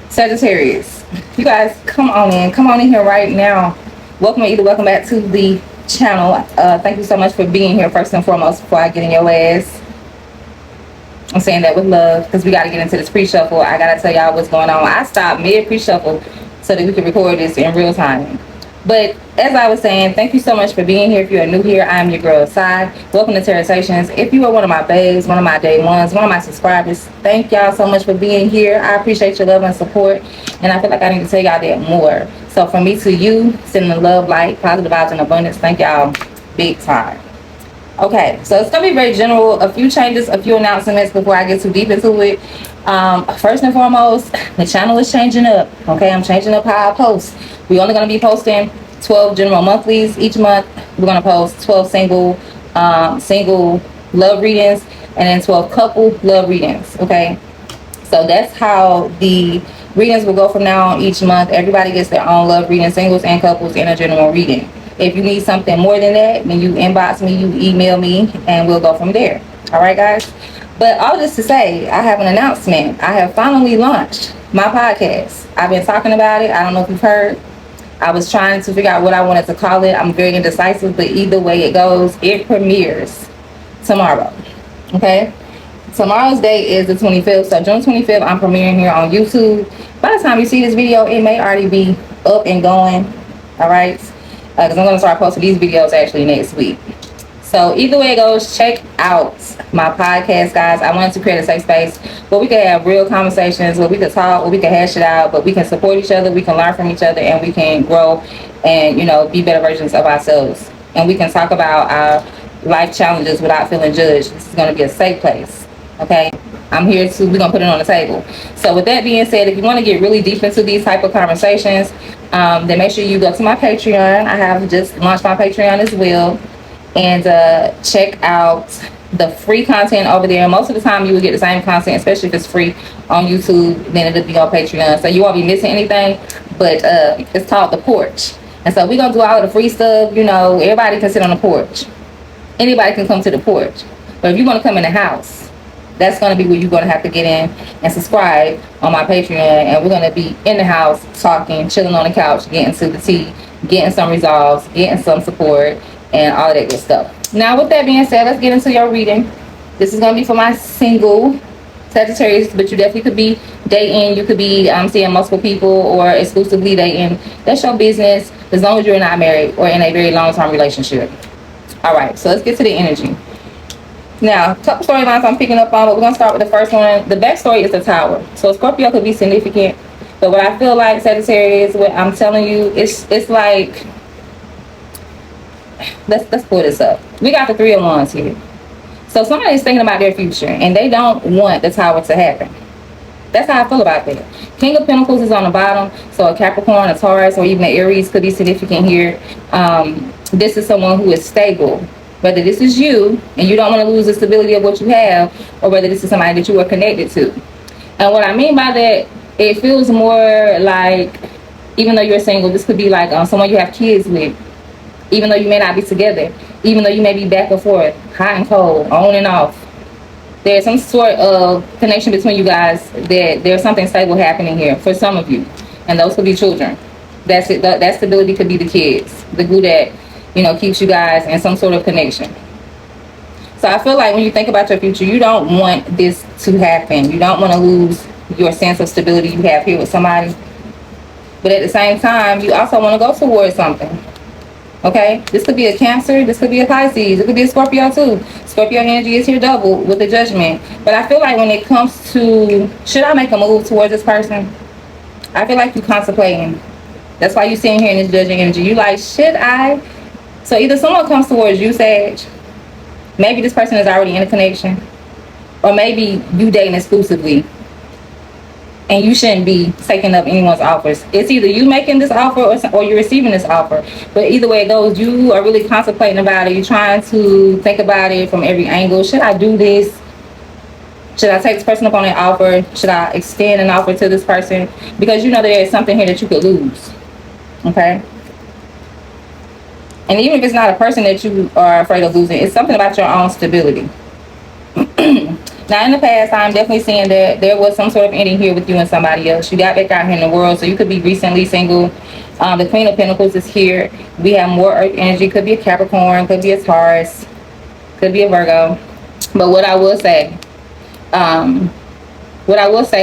Sagittarius, you guys come on in. Come on in here right now. Welcome back to the channel. Thank you so much for being here first and foremost before I get in your ass. I'm saying that with love because we got to get into this pre-shuffle. I got to tell y'all what's going on. I stopped mid pre-shuffle so that we can record this in real time. But as I was saying, thank you so much for being here. If you are new here, I'm your girl, Sai. Welcome to Terratations. If you are one of my babes, one of my day ones, one of my subscribers, thank y'all so much for being here. I appreciate your love and support, and I feel like I need to tell y'all that more. So from me to you, sending the love, light, positive vibes, and abundance. Thank y'all big time. Okay, so it's gonna be very general. A few changes, a few announcements before I get too deep into it. First and foremost, the channel is changing up. Okay, I'm changing up how I post. We're only gonna be posting 12 general monthlies each month. We're gonna post 12 single love readings and then 12 couple love readings. Okay, so that's how the readings will go from now on each month. Everybody gets their own love reading, singles and couples, and a general reading. If you need something more than that, then you inbox me, you email me, and we'll go from there. All right, guys? But all this to say, I have an announcement. I have finally launched my podcast. I've been talking about it. I don't know if you've heard. I was trying to figure out what I wanted to call it. I'm very indecisive, but either way it goes, it premieres tomorrow. Okay? Tomorrow's date is the 25th. So June 25th, I'm premiering here on YouTube. By the time you see this video, it may already be up and going. All right? Because I'm going to start posting these videos actually next week. So either way it goes, check out my podcast, guys. I wanted to create a safe space where we can have real conversations, where we can talk, where we can hash it out, but we can support each other, we can learn from each other, and we can grow and, be better versions of ourselves. And we can talk about our life challenges without feeling judged. This is going to be a safe place, okay? we're going to put it on the table. So with that being said, if you want to get really deep into these type of conversations, then make sure you go to my Patreon. I have just launched my Patreon as well. And check out the free content over there. Most of the time you will get the same content, especially if it's free on YouTube, then it'll be on Patreon. So you won't be missing anything, but it's called The Porch. And so we're going to do all of the free stuff. Everybody can sit on the porch. Anybody can come to the porch. But if you want to come in the house, that's going to be where you're going to have to get in and subscribe on my Patreon. And we're going to be in the house talking, chilling on the couch, getting to the tea, getting some resolves, getting some support, and all of that good stuff. Now, with that being said, let's get into your reading. This is going to be for my single Sagittarius, but you definitely could be dating. You could be seeing multiple people or exclusively dating. That's your business, as long as you're not married or in a very long-term relationship. All right, so let's get to the energy. Now, a couple storylines I'm picking up on, but we're going to start with the first one. The backstory is the Tower. So Scorpio could be significant, but what I feel like, Sagittarius, what I'm telling you, it's like, let's pull this up. We got the Three of Wands here. So somebody's thinking about their future, and they don't want the Tower to happen. That's how I feel about that. King of Pentacles is on the bottom, so a Capricorn, a Taurus, or even an Aries could be significant here. This is someone who is stable. Whether this is you, and you don't want to lose the stability of what you have, or whether this is somebody that you are connected to. And what I mean by that, it feels more like, even though you're single, this could be like someone you have kids with. Even though you may not be together, even though you may be back and forth, hot and cold, on and off, there's some sort of connection between you guys, that there's something stable happening here for some of you. And those could be children. That's it. That stability could be the kids, the glue that, keeps you guys in some sort of connection. So I feel like when you think about your future, you don't want this to happen. You don't want to lose your sense of stability you have here with somebody. But at the same time, you also want to go towards something. Okay, this could be a Cancer, this could be a Pisces, it could be a Scorpio too. Scorpio energy is here double with the Judgment. But I feel like when it comes to, should I make a move towards this person? I feel like you're contemplating. That's why you're sitting here in this judging energy. You like, should I? So either someone comes towards you, Sag. Maybe this person is already in a connection. Or maybe you dating exclusively. And you shouldn't be taking up anyone's offers. It's either you making this offer or you're receiving this offer. But either way it goes, you are really contemplating about it. You're trying to think about it from every angle. Should I do this? Should I take this person up on an offer? Should I extend an offer to this person? Because you know there is something here that you could lose. Okay? And even if it's not a person that you are afraid of losing, it's something about your own stability. Now, in the past, I'm definitely seeing that there was some sort of ending here with you and somebody else. You got back out here in the world, so you could be recently single. The Queen of Pentacles is here. We have more earth energy. Could be a Capricorn, could be a Taurus, could be a Virgo. But what I will say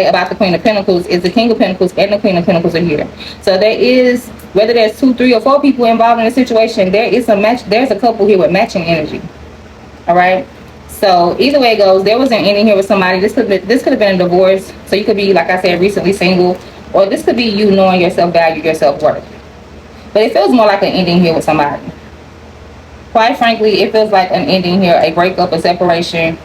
about the Queen of Pentacles is the King of Pentacles and the Queen of Pentacles are here. So there is, whether there's 2, 3, or 4 people involved in the situation, there is a match. There's a couple here with matching energy. All right. So either way it goes, there was an ending here with somebody. This could have been a divorce. So you could be, like I said, recently single, or this could be you knowing your self-value, your self-worth. But it feels more like an ending here with somebody. Quite frankly, it feels like an ending here, a breakup, a separation,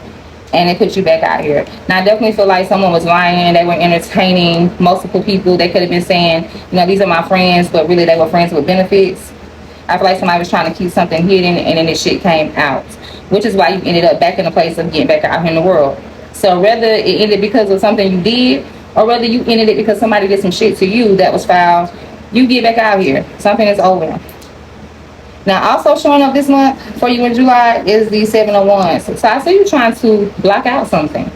and it puts you back out here. Now, I definitely feel like someone was lying. They were entertaining multiple people. They could have been saying, you know, these are my friends, but really they were friends with benefits. I feel like somebody was trying to keep something hidden, and then this shit came out, which is why you ended up back in the place of getting back out here in the world. So whether it ended because of something you did, or whether you ended it because somebody did some shit to you that was foul, you get back out here. Something is over. Now, also showing up this month for you in July is the 7 of Wands. So I see you trying to block out something.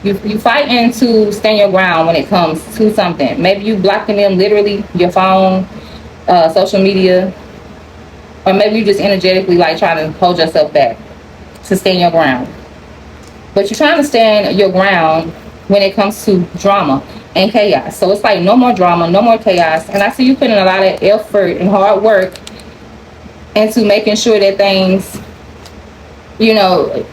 You fighting to stand your ground when it comes to something. Maybe you blocking them literally, your phone, social media, or maybe you just energetically like trying to hold yourself back to stand your ground. But you're trying to stand your ground when it comes to drama and chaos. So it's like no more drama, no more chaos. And I see you putting a lot of effort and hard work into making sure that things, you know,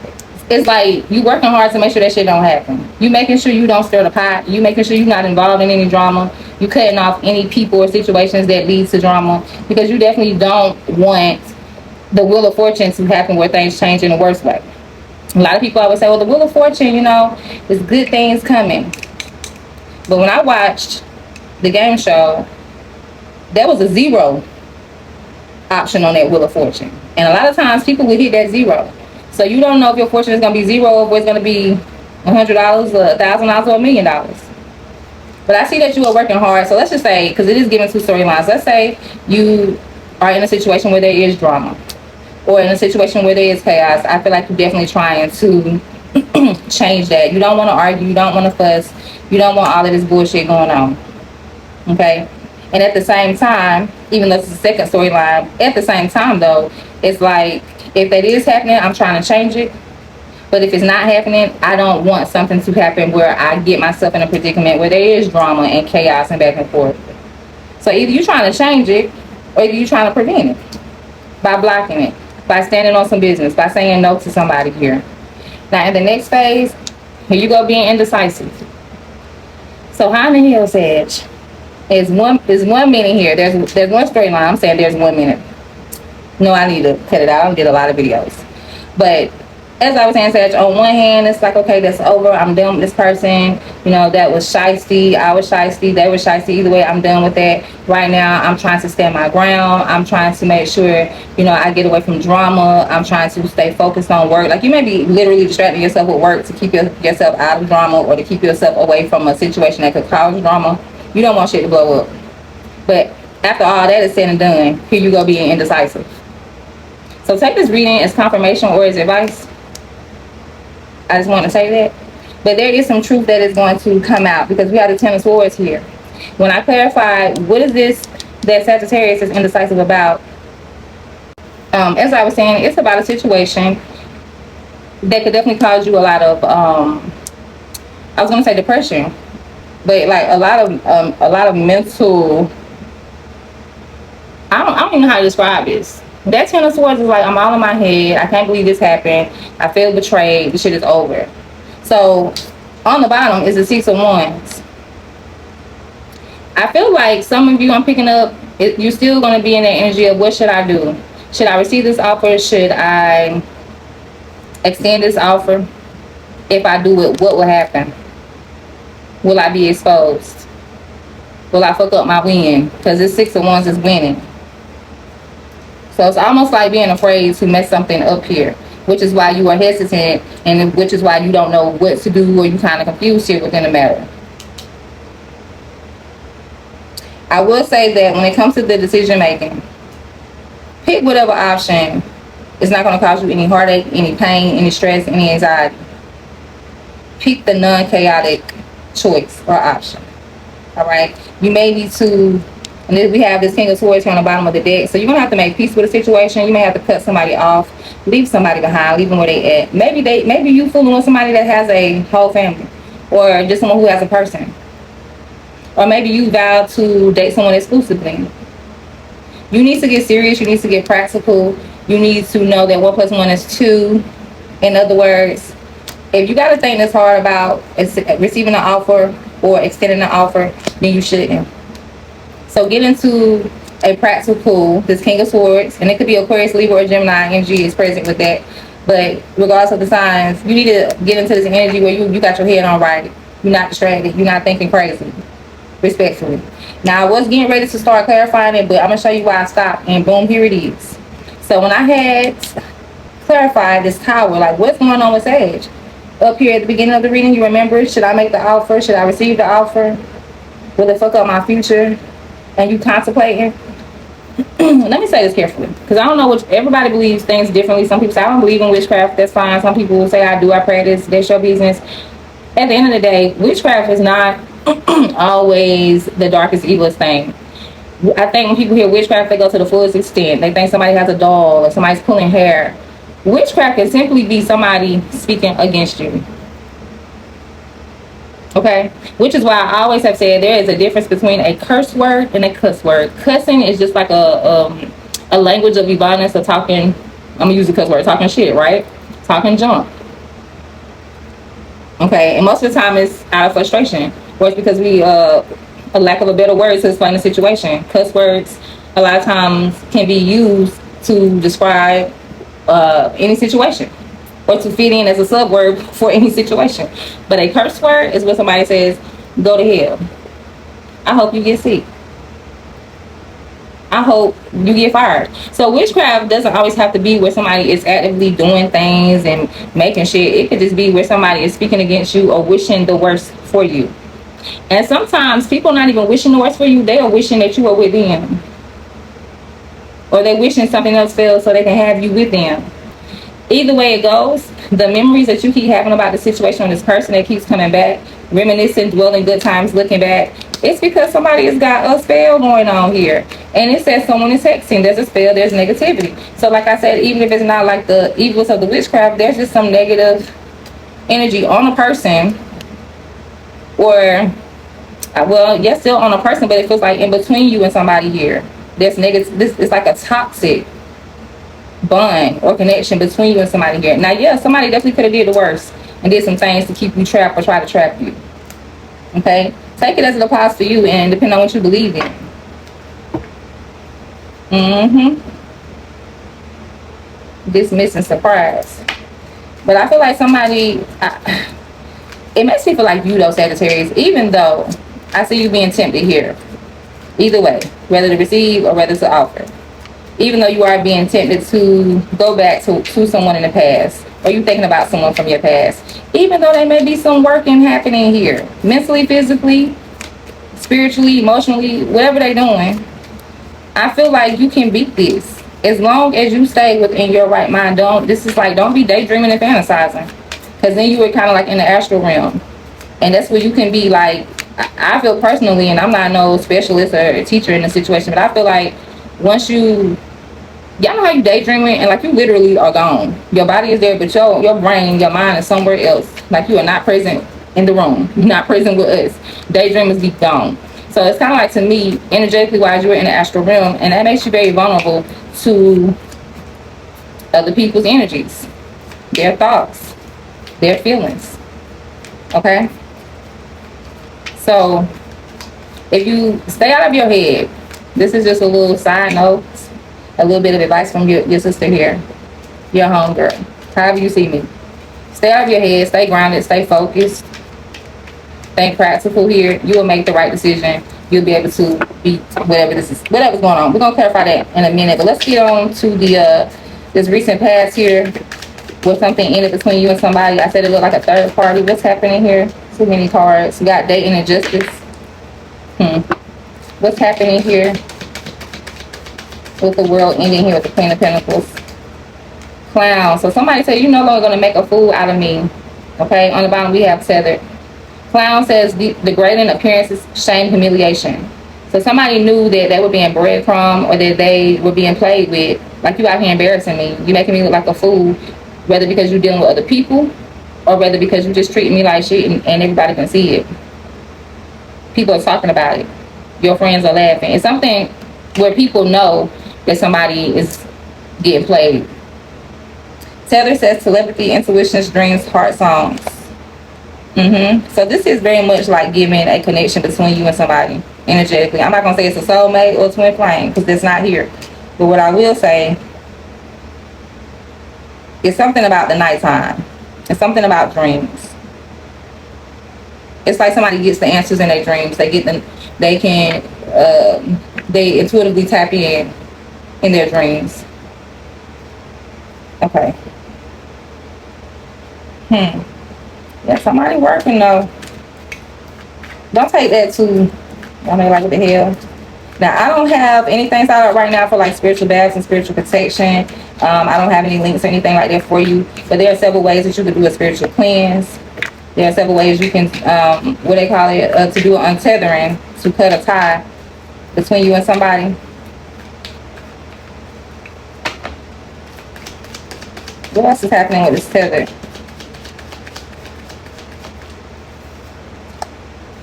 it's like you working hard to make sure that shit don't happen. You making sure you don't stir the pot. You making sure you're not involved in any drama. You cutting off any people or situations that lead to drama, because you definitely don't want the wheel of fortune to happen where things change in the worst way. A lot of people always say, well, the wheel of fortune, you know, is good things coming. But when I watched the game show, there was a 0 option on that wheel of fortune, and a lot of times people will hit that 0. So you don't know if your fortune is going to be 0, or if it's going to be $100, $1,000, or $1 million. But I see that you are working hard. So let's just say, because it is giving 2 storylines, let's say you are in a situation where there is drama, or in a situation where there is chaos. I feel like you're definitely trying to change that. You don't want to argue, you don't want to fuss, you don't want all of this bullshit going on. Okay. And at the same time, even though it's the second storyline, at the same time though, it's like, if that is happening, I'm trying to change it. But if it's not happening, I don't want something to happen where I get myself in a predicament where there is drama and chaos and back and forth. So either you're trying to change it, or either you're trying to prevent it by blocking it, by standing on some business, by saying no to somebody here. Now in the next phase, here you go being indecisive. So how in the hell, Sag? There's 1 minute here. There's one storyline. I'm saying there's 1 minute. No, I need to cut it out. I did a lot of videos. But as I was saying, Sag, on one hand, it's like, okay, that's over. I'm done with this person. You know, that was shysty. I was shysty. They were shysty. Either way, I'm done with that. Right now, I'm trying to stand my ground. I'm trying to make sure, you know, I get away from drama. I'm trying to stay focused on work. Like, you may be literally distracting yourself with work to keep yourself out of drama, or to keep yourself away from a situation that could cause drama. You don't want shit to blow up. But after all that is said and done, here you go being indecisive. So take this reading as confirmation or as advice. I just want to say that. But there is some truth that is going to come out, because we have the 10 of Swords here. When I clarified what is this that Sagittarius is indecisive about, as I was saying, it's about a situation that could definitely cause you a lot of, I was going to say depression, but like a lot of mental, I don't even know how to describe this. That 10 of Swords is like, I'm all in my head. I can't believe this happened. I feel betrayed. This shit is over. So on the bottom is the 6 of Wands. I feel like some of you I'm picking up, you're still going to be in that energy of, what should I do? Should I receive this offer? Should I extend this offer? If I do it, what will happen? Will I be exposed? Will I fuck up my win? Because this 6 of Wands is winning. So it's almost like being afraid to mess something up here, which is why you are hesitant, and which is why you don't know what to do, or you kind of confused here within the matter. I will say that when it comes to the decision making, pick whatever option is not going to cause you any heartache, any pain, any stress, any anxiety. pick the non-chaotic choice or option. All right, you may need to, and then we have this King of Swords here on the bottom of the deck, so you're gonna have to make peace with the situation. You may have to cut somebody off, leave somebody behind, leave them where they at. Maybe you fooling with somebody that has a whole family, or just someone who has a person, or maybe you vow to date someone exclusively. You need to get serious. You need to get practical. You need to know that 1 + 1 is 2. In other words, if you got to think this hard about receiving an offer or extending an offer, then you shouldn't. So get into a practical, this King of Swords, and it could be Aquarius, Libra, or Gemini. Energy is present with that. But regardless of the signs, you need to get into this energy where you got your head on right. You're not distracted. You're not thinking crazy. Respectfully. Now, I was getting ready to start clarifying it, but I'm going to show you why I stopped. And boom, here it is. So when I had clarified this tower, like what's going on with Sage? Up here at the beginning of the reading, you remember, should I make the offer? Should I receive the offer? Will it fuck up my future? And you contemplating? Let me say this carefully, because I don't know what everybody believes things differently. Some people say I don't believe in witchcraft. That's fine. Some people will say I do. I practice. That's your business. At the end of the day, witchcraft is not always the darkest, evilest thing. I think when people hear witchcraft, they go to the fullest extent. They think somebody has a doll or somebody's pulling hair. Witchcraft can simply be somebody speaking against you. Okay, which is why I always have said there is a difference between a curse word and a cuss word. Cussing is just like a language of violence of talking. I'm gonna use a cuss word, talking shit, right? Talking junk. Okay, and most of the time it's out of frustration, or it's because we a lack of a better word to explain the situation. Cuss words a lot of times can be used to describe any situation, or to fit in as a subword for any situation. But a curse word is when somebody says, go to hell. I hope you get sick. I hope you get fired. So witchcraft doesn't always have to be where somebody is actively doing things and making shit. It could just be where somebody is speaking against you or wishing the worst for you. And sometimes people not even wishing the worst for you. They are wishing that you are with them. Or they're wishing something else fails so they can have you with them. Either way it goes, the memories that you keep having about the situation with this person that keeps coming back, reminiscing, dwelling good times, looking back, it's because somebody has got a spell going on here. And it says someone is hexing. There's a spell, there's negativity. So like I said, even if it's not like the evils of the witchcraft, there's just some negative energy on a person. Or, well, yes, still on a person, but it feels like in between you and somebody here. There's negative, this is like a toxic bond or connection between you and somebody here. Now, yeah, somebody definitely could have did the worst and did some things to keep you trapped or try to trap you. Okay? Take it as it applies to you and depend on what you believe in. Dismiss and surprise. But I feel like somebody, it makes me feel like you though, Sagittarius, even though I see you being tempted here. Either way, whether to receive or whether to offer. Even though you are being tempted to go back to someone in the past, or you thinking about someone from your past, even though there may be some working happening here, mentally, physically, spiritually, emotionally, whatever they're doing, I feel like you can beat this as long as you stay within your right mind. Don't be daydreaming and fantasizing, because then you are kind of like in the astral realm, and that's where you can be like, I feel personally, and I'm not no specialist or a teacher in the situation, but I feel like once you, y'all know how you daydreaming and like you literally are gone. Your body is there, but your brain, your mind is somewhere else. Like you are not present in the room. You're not present with us. Daydreamers be gone. So it's kind of like, to me, energetically wise, you're in the astral realm, and that makes you very vulnerable to other people's energies, their thoughts, their feelings. Okay? So if you stay out of your head, this is just a little side note, a little bit of advice from your sister here, your homegirl, however you see me. Stay out of your head, stay grounded, stay focused, think practical here. You will make the right decision. You'll be able to beat whatever's going on. We're gonna clarify that in a minute, but let's get on to the this recent past here, where something ended between you and somebody. I said it looked like a third party. What's happening here? Too many cards. We got dating and justice. What's happening here with the world ending here with the Queen of Pentacles? Clown. So somebody said, you're no longer going to make a fool out of me. Okay, on the bottom we have tethered. Clown says degrading appearances, shame, humiliation. So somebody knew that they were being breadcrumbed or that they were being played with. Like, you out here embarrassing me. You making me look like a fool, whether because you're dealing with other people or whether because you just treating me like shit and everybody can see it. People are talking about it. Your friends are laughing. It's something where people know that somebody is getting played. Tether says telepathy, intuitions, dreams, heart songs. So this is very much like giving a connection between you and somebody energetically. I'm not going to say it's a soulmate or a twin flame because that's not here. But what I will say is something about the nighttime. It's something about dreams. It's like somebody gets the answers in their dreams. They get them. They can. They intuitively tap in their dreams. Okay. Yeah, somebody working though. Don't take that too. I mean, like, what the hell? Now, I don't have anything set up right now for like spiritual baths and spiritual protection. I don't have any links or anything like that for you. But there are several ways that you can do a spiritual cleanse. There are several ways you can, what they call it, to do an untethering, to cut a tie between you and somebody. What else is happening with this tether?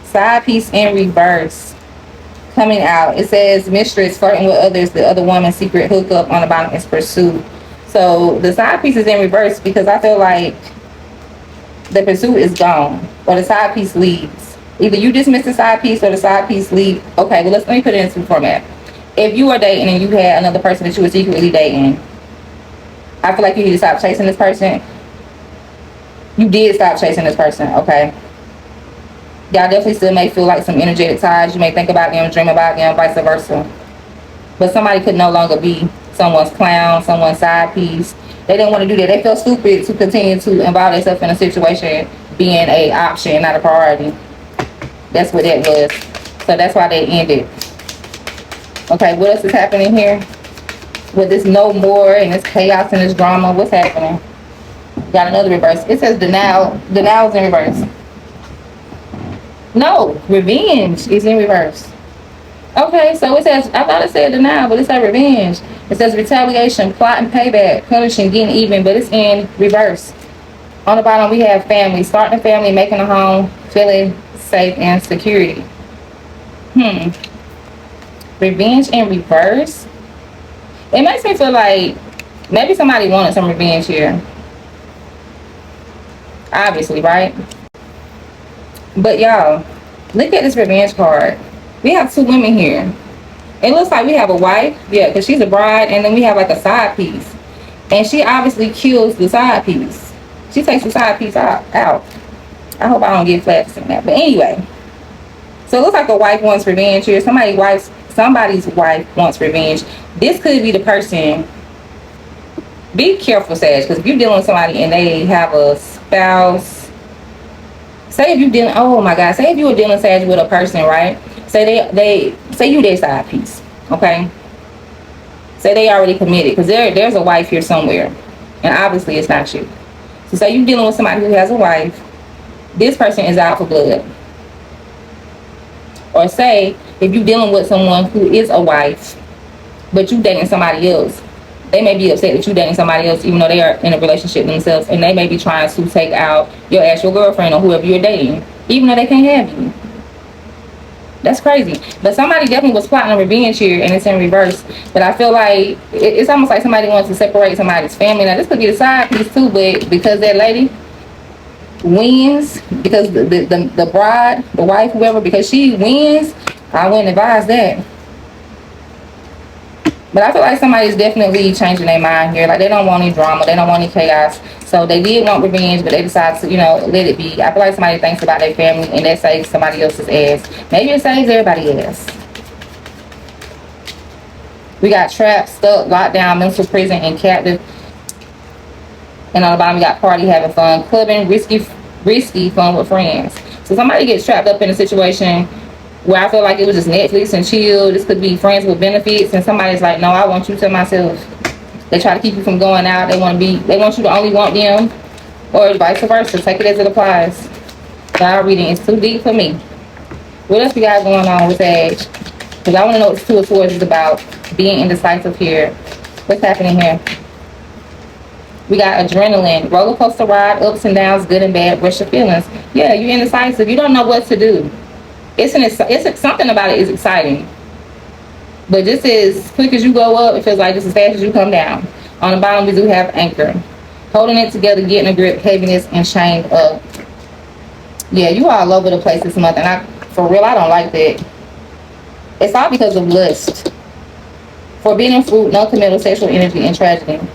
Side piece in reverse coming out. It says mistress flirting with others. The other woman's secret hookup on the bottom is pursuit. So the side piece is in reverse because I feel like the pursuit is gone or the side piece leaves. Either you dismiss the side piece or the side piece leave. Okay, well, let me put it into format. If you are dating and you had another person that you were secretly dating, I feel like you need to stop chasing this person. You did stop chasing this person, okay? Y'all definitely still may feel like some energetic ties. You may think about them, dream about them, vice versa. But somebody could no longer be someone's clown, someone's side piece. They didn't want to do that. They felt stupid to continue to involve themselves in a situation being a option, not a priority. That's what that was. So that's why they ended. Okay, what else is happening here? With this no more and this chaos and this drama, what's happening? Got another reverse. It says denial. Denial is in reverse. No, revenge is in reverse. Okay, so it says, I thought it said denial, but it said revenge. It says retaliation, plot and payback, punishing, getting even, but it's in reverse. On the bottom, we have family, starting a family, making a home, feeling safe and security. Revenge in reverse. It makes me feel like maybe somebody wanted some revenge here. Obviously, right? But y'all, look at this revenge card. We have two women here. It looks like we have a wife, yeah, because she's a bride, and then we have like a side piece. And she obviously kills the side piece. She takes the side piece out. I hope I don't get flagged in that. But anyway, so it looks like a wife wants revenge here. Somebody's wife wants revenge. This could be the person. Be careful, Sag, because if you're dealing with somebody and they have a spouse, say if you dealing, oh my God, say if you were dealing, Sag, with a person, right? Say they say you their side piece, okay? Say they already committed, because there's a wife here somewhere, and obviously it's not you. So say you're dealing with somebody who has a wife. This person is out for blood. Or say if you're dealing with someone who is a wife, but you dating somebody else, they may be upset that you dating somebody else, even though they are in a relationship themselves, and they may be trying to take out your actual girlfriend or whoever you're dating, even though they can't have you. That's crazy. But somebody definitely was plotting a revenge here, and it's in reverse. But I feel like it's almost like somebody wants to separate somebody's family. Now, this could be the side piece too, but because that lady wins, because the bride, the wife, whoever, because she wins, I wouldn't advise that. But I feel like somebody's definitely changing their mind here. Like, they don't want any drama. They don't want any chaos. So they did want revenge, but they decided to, let it be. I feel like somebody thinks about their family, and that saves somebody else's ass. Maybe it saves everybody's ass. We got trapped, stuck, locked down, mental prison, and captive. And on the bottom, we got party, having fun, clubbing, risky fun with friends. So somebody gets trapped up in a situation where I feel like it was just Netflix and chill. This could be friends with benefits, and somebody's like, no, I want you to myself. They try to keep you from going out. They want you to only want them. or vice versa. Take it as it applies. God reading is too deep for me. What else we got going on with Sag? Because I want to know what this Two of Swords is about. Being indecisive here. What's happening here? We got adrenaline, roller coaster ride, ups and downs, good and bad, rush of feelings. Yeah, you're indecisive. You don't know what to do. It's something about it is exciting. But just as quick as you go up, it feels like just as fast as you come down. On the bottom, we do have anchor. Holding it together, getting a grip, heaviness, and chained up. Yeah, you are all over the place this month. And for real, I don't like that. It's all because of lust. Forbidden fruit, non-committal sexual energy, and tragedy.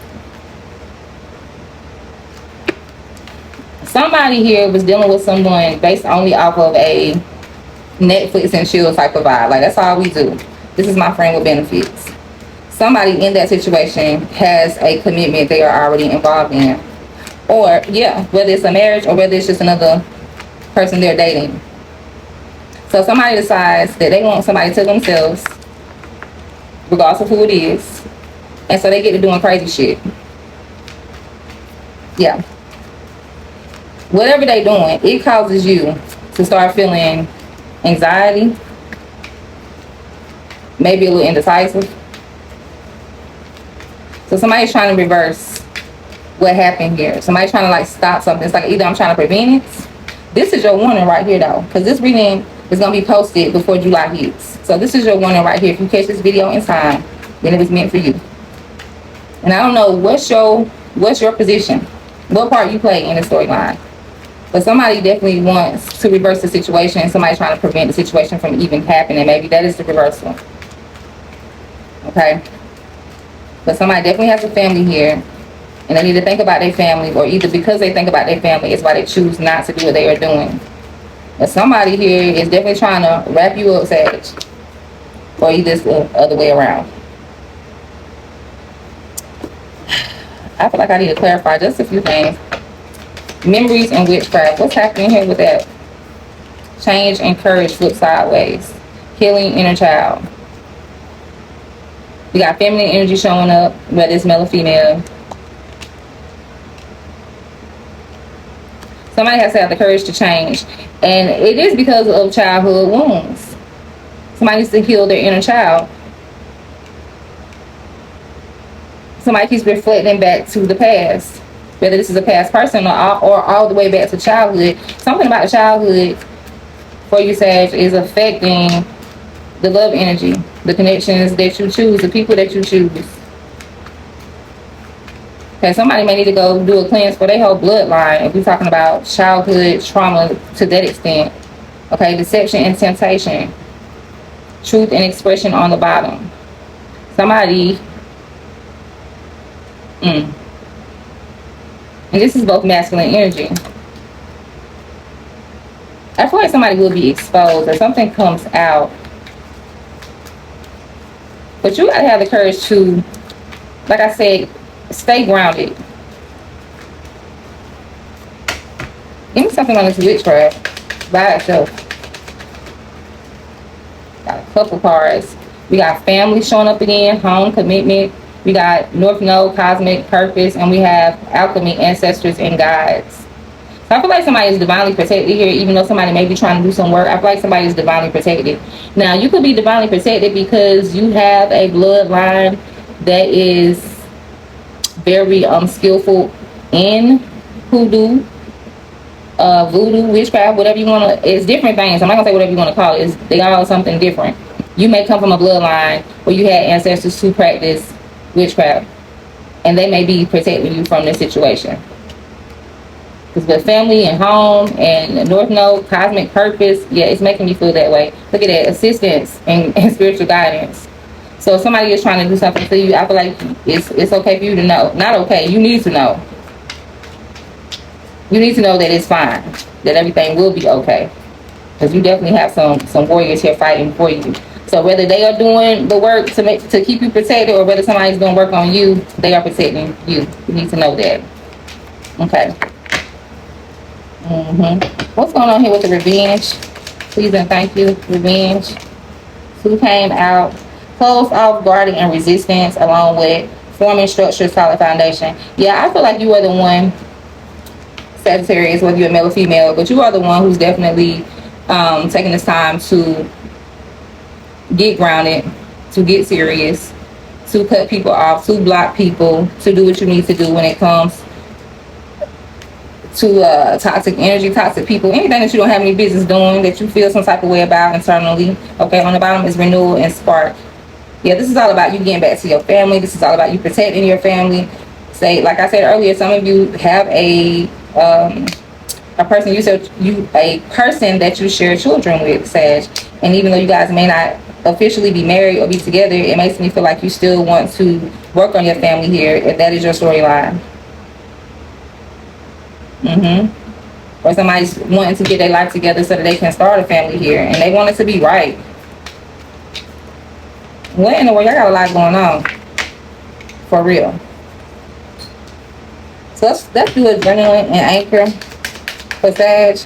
Somebody here was dealing with someone based only off of a Netflix and chill type of vibe. Like, that's all we do. This is my friend with benefits. Somebody in that situation has a commitment they are already involved in. Or, yeah, whether it's a marriage or whether it's just another person they're dating. So somebody decides that they want somebody to themselves, regardless of who it is. And so they get to doing crazy shit. Yeah. Whatever they're doing, it causes you to start feeling anxiety, maybe a little indecisive. So somebody's trying to reverse what happened here. Somebody's trying to like stop something. It's like either I'm trying to prevent it. This is your warning right here though, because this reading is going to be posted before July hits. So this is your warning right here. If you catch this video in time, then it was meant for you. And I don't know what's your position, what part you play in the storyline. But somebody definitely wants to reverse the situation. Somebody's trying to prevent the situation from even happening. Maybe that is the reversal. Okay? But somebody definitely has a family here. And they need to think about their family. Or either because they think about their family, it's why they choose not to do what they are doing. But somebody here is definitely trying to wrap you up, Sag. Or either it's the other way around. I feel like I need to clarify just a few things. Memories and witchcraft. What's happening here with that? Change and courage flip sideways. Healing inner child. We got feminine energy showing up, whether it's male or female. Somebody has to have the courage to change. And it is because of childhood wounds. Somebody needs to heal their inner child. Somebody keeps reflecting back to the past. Whether this is a past person or all the way back to childhood. Something about childhood for you, Sag, is affecting the love energy, the connections that you choose, the people that you choose. Okay, somebody may need to go do a cleanse for their whole bloodline if we're talking about childhood trauma to that extent. Okay, deception and temptation. Truth and expression on the bottom. Somebody... And this is both masculine energy. I feel like somebody will be exposed or something comes out. But you gotta have the courage to, like I said, stay grounded. Give me something on this witchcraft by itself. Got a couple cards. We got family showing up again, home, commitment. We got North Node, cosmic purpose, and we have alchemy, ancestors, and guides. So I feel like somebody is divinely protected here, even though somebody may be trying to do some work. I feel like somebody is divinely protected. Now, you could be divinely protected because you have a bloodline that is very skillful in hoodoo, voodoo, witchcraft, whatever you want to. It's different things. I'm not going to say whatever you want to call it. They all something different. You may come from a bloodline where you had ancestors who practice witchcraft, and they may be protecting you from this situation. Because with family and home and North Node, cosmic purpose, yeah, it's making me feel that way. Look at that, assistance and spiritual guidance. So if somebody is trying to do something to you, I feel like it's okay for you to know. Not okay, you need to know. You need to know that it's fine, that everything will be okay. Because you definitely have some warriors here fighting for you. So whether they are doing the work to keep you protected or whether somebody's doing work on you, they are protecting you. You need to know that. Okay. What's going on here with the revenge? Please and thank you. Revenge. Who came out? Closed off, guarding, and resistance, along with forming structure, solid foundation. Yeah, I feel like you are the one Sagittarius, whether you're male or female, but you are the one who's definitely taking this time to get grounded, to get serious, to cut people off, to block people, to do what you need to do when it comes to toxic energy, toxic people, anything that you don't have any business doing, that you feel some type of way about internally. Okay, on the bottom is renewal and spark. Yeah, this is all about you getting back to your family. This is all about you protecting your family. Say, like I said earlier, some of you have a person a person that you share children with, Sag. And even though you guys may not officially be married or be together, it makes me feel like you still want to work on your family here, if that is your storyline. Or somebody's wanting to get their life together so that they can start a family here, and they want it to be right. What in the world? Y'all got a lot going on, for real. So let's do adrenaline and anchor for Sag.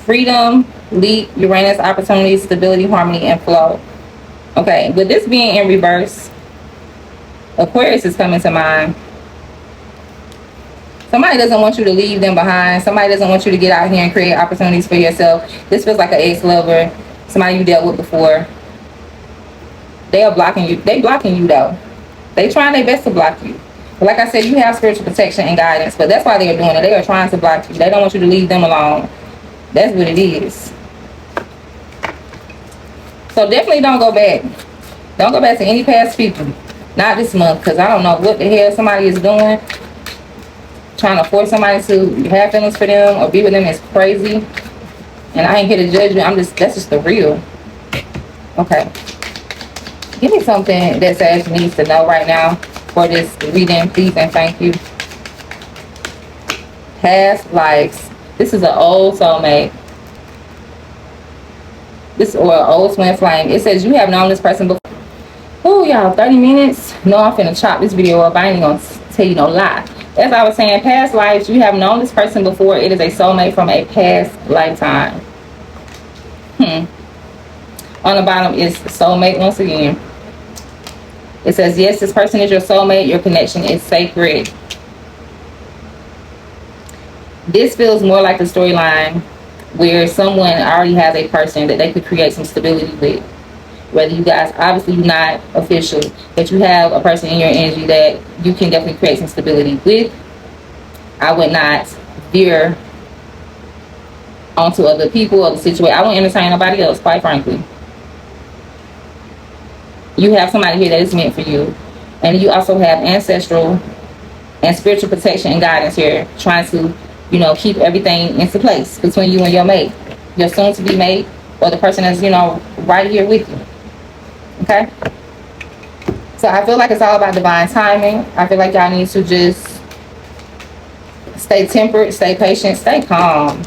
Freedom, leap, Uranus, opportunity, stability, harmony, and flow. Okay, with this being in reverse, Aquarius is coming to mind. Somebody doesn't want you to leave them behind. Somebody doesn't want you to get out here and create opportunities for yourself. This feels like an ex-lover, somebody you dealt with before. They are blocking you. They blocking you though. They trying their best to block you. But like I said, you have spiritual protection and guidance, but that's why they are doing it. They are trying to block you. They don't want you to leave them alone. That's what it is. So definitely don't go back. Don't go back to any past people. Not this month, because I don't know what the hell somebody is doing. Trying to force somebody to have feelings for them or be with them is crazy. And I ain't here to judge you. That's just the real. Okay. Give me something that Sag needs to know right now for this reading, please and thank you. Past lives. This is an old soulmate. Or an old twin flame. It says you have known this person before. Oh, y'all, 30 minutes. No, I'm finna chop this video up. I ain't gonna tell you no lie. As I was saying, past lives, you have known this person before. It is a soulmate from a past lifetime. On the bottom is soulmate once again. It says, yes, this person is your soulmate. Your connection is sacred. This feels more like a storyline where someone already has a person that they could create some stability with. Whether you guys, obviously not official, but you have a person in your energy that you can definitely create some stability with. I would not veer onto other people or the situation. I won't entertain nobody else, quite frankly. You have somebody here that is meant for you. And you also have ancestral and spiritual protection and guidance here, trying to, you know, keep everything into place between you and your mate, your soon-to-be mate, or the person that's, you know, right here with you. Okay? So I feel like it's all about divine timing. I feel like y'all need to just stay tempered, stay patient, stay calm.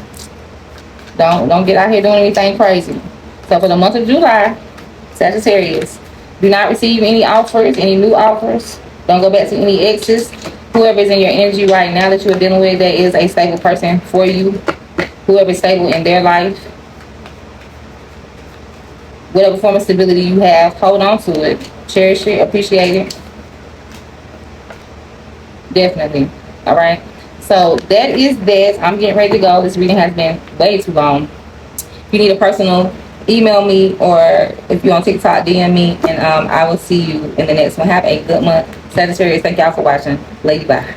Don't get out here doing anything crazy. So for the month of July, Sagittarius, do not receive any offers, any new offers. Don't go back to any exes. Whoever is in your energy right now that you are dealing with, that is a stable person for you. Whoever is stable in their life. Whatever form of stability you have, hold on to it. Cherish it, appreciate it. Definitely. All right. So that is that. I'm getting ready to go. This reading has been way too long. If you need a personal, email me, or if you're on TikTok, DM me, and I will see you in the next one. Have a good month. Sagittarius, thank y'all for watching. Lady, bye.